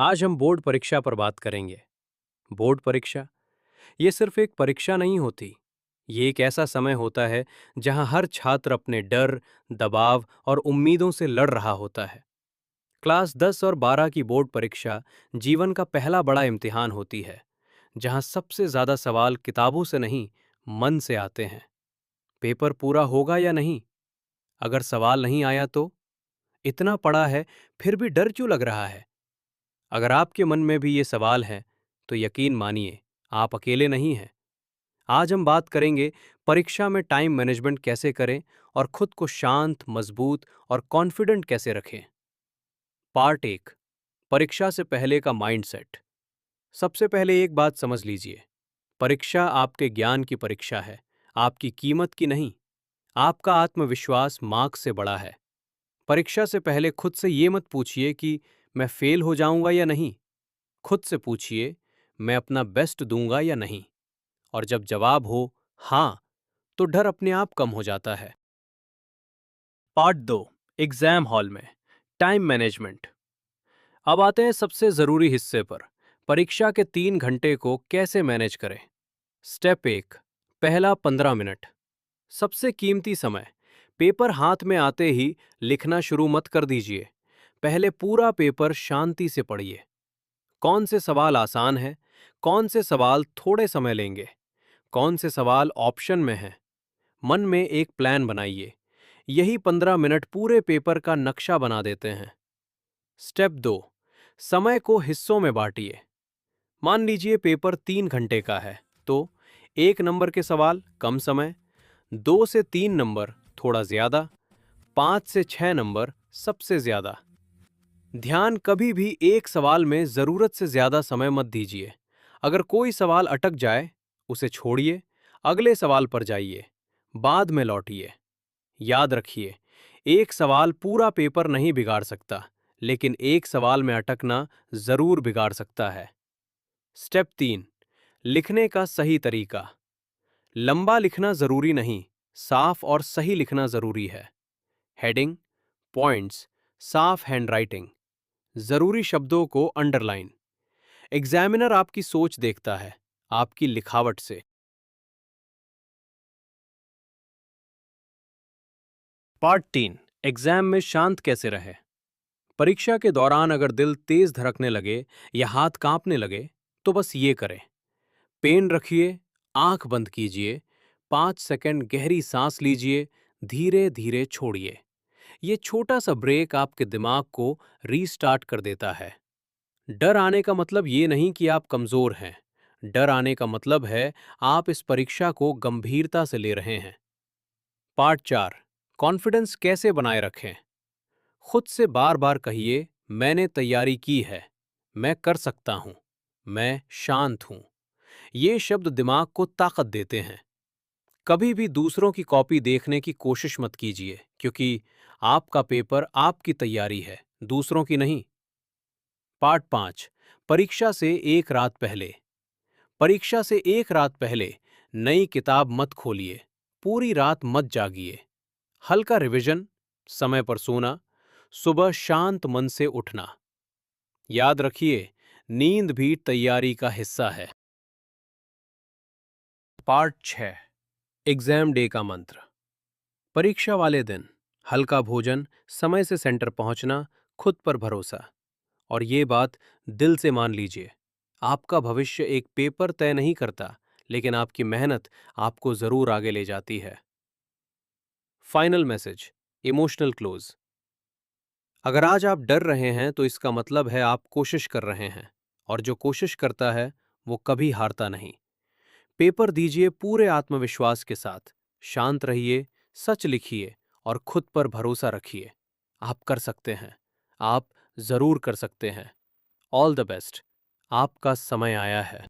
आज हम बोर्ड परीक्षा पर बात करेंगे। बोर्ड परीक्षा ये सिर्फ एक परीक्षा नहीं होती। ये एक ऐसा समय होता है जहां हर छात्र अपने डर, दबाव और उम्मीदों से लड़ रहा होता है। क्लास 10 और 12 की बोर्ड परीक्षा जीवन का पहला बड़ा इम्तिहान होती है, जहां सबसे ज्यादा सवाल किताबों से नहीं, मन से आते हैं। पेपर पूरा होगा या नहीं? अगर सवाल नहीं आया तो इतना पढ़ा है, फिर भी डर क्यों लग रहा है? अगर आपके मन में भी ये सवाल है, तो यकीन मानिए, आप अकेले नहीं हैं। आज हम बात करेंगे परीक्षा में टाइम मैनेजमेंट कैसे करें और खुद को शांत, मजबूत और कॉन्फिडेंट कैसे रखें। पार्ट 1, परीक्षा से पहले का माइंडसेट। सबसे पहले एक बात समझ लीजिए, परीक्षा आपके ज्ञान की परीक्षा है, आपकी कीमत की नहीं। आपका आत्मविश्वास मार्क्स से बड़ा है। परीक्षा से पहले खुद से ये मत पूछिए कि मैं फेल हो जाऊंगा या नहीं। खुद से पूछिए, मैं अपना बेस्ट दूंगा या नहीं। और जब जवाब हो हाँ, तो डर अपने आप कम हो जाता है। पार्ट 2, एग्जाम हॉल में टाइम मैनेजमेंट। अब आते हैं सबसे जरूरी हिस्से पर, परीक्षा के 3 घंटे को कैसे मैनेज करें। स्टेप 1, पहला 15 मिनट। सबसे कीमती समय। पेपर हाथ में आते ही लिखना शुरू मत कर दीजिए। पहले पूरा पेपर शांति से पढ़िए। कौन से सवाल आसान हैं, कौन से सवाल थोड़े समय लेंगे, कौन से सवाल ऑप्शन में हैं। मन में एक प्लान बनाइए। यही 15 मिनट पूरे पेपर का नक्शा बना देते हैं। स्टेप 2, समय को हिस्सों में बांटिए। मान लीजिए पेपर 3 घंटे का है, तो 1 नंबर के सवाल कम समय, 2 से 3 नंबर थोड़ा ज्यादा, 5 से 6 नंबर सबसे ज्यादा। ध्यान कभी भी एक सवाल में जरूरत से ज्यादा समय मत दीजिए। अगर कोई सवाल अटक जाए, उसे छोड़िए, अगले सवाल पर जाइए, बाद में लौटिए। याद रखिए, एक सवाल पूरा पेपर नहीं बिगाड़ सकता, लेकिन एक सवाल में अटकना जरूर बिगाड़ सकता है। स्टेप 3, लिखने का सही तरीका। लंबा लिखना जरूरी नहीं, साफ और सही लिखना जरूरी है। हेडिंग, पॉइंट्स, साफ हैंडराइटिंग, जरूरी शब्दों को अंडरलाइन। एग्जामिनर आपकी सोच देखता है, आपकी लिखावट से। पार्ट 3, एग्जाम में शांत कैसे रहे। परीक्षा के दौरान अगर दिल तेज धड़कने लगे या हाथ कांपने लगे, तो बस ये करें। पेन रखिए, आंख बंद कीजिए, 5 सेकंड गहरी सांस लीजिए, धीरे धीरे छोड़िए। ये छोटा सा ब्रेक आपके दिमाग को रीस्टार्ट कर देता है। डर आने का मतलब ये नहीं कि आप कमजोर हैं। डर आने का मतलब है आप इस परीक्षा को गंभीरता से ले रहे हैं। पार्ट 4, कॉन्फिडेंस कैसे बनाए रखें। खुद से बार बार कहिए, मैंने तैयारी की है, मैं कर सकता हूं, मैं शांत हूं। ये शब्द दिमाग को ताकत देते हैं। कभी भी दूसरों की कॉपी देखने की कोशिश मत कीजिए, क्योंकि आपका पेपर आपकी तैयारी है, दूसरों की नहीं। पार्ट 5, परीक्षा से एक रात पहले। परीक्षा से एक रात पहले नई किताब मत खोलिए, पूरी रात मत जागिए। हल्का रिवीजन, समय पर सोना, सुबह शांत मन से उठना। याद रखिए, नींद भी तैयारी का हिस्सा है। पार्ट 6, एग्जाम डे का मंत्र। परीक्षा वाले दिन हल्का भोजन, समय से सेंटर पहुंचना, खुद पर भरोसा। और ये बात दिल से मान लीजिए, आपका भविष्य एक पेपर तय नहीं करता, लेकिन आपकी मेहनत आपको जरूर आगे ले जाती है। Final message, emotional close. अगर आज आप डर रहे हैं, तो इसका मतलब है आप कोशिश कर रहे हैं, और जो कोशिश करता है वो कभी हारता नहीं। पेपर दीजिए पूरे आत्मविश्वास के साथ, शांत रहिए, सच लिखिए और खुद पर भरोसा रखिए। आप कर सकते हैं, आप जरूर कर सकते हैं। ऑल द बेस्ट, आपका समय आया है।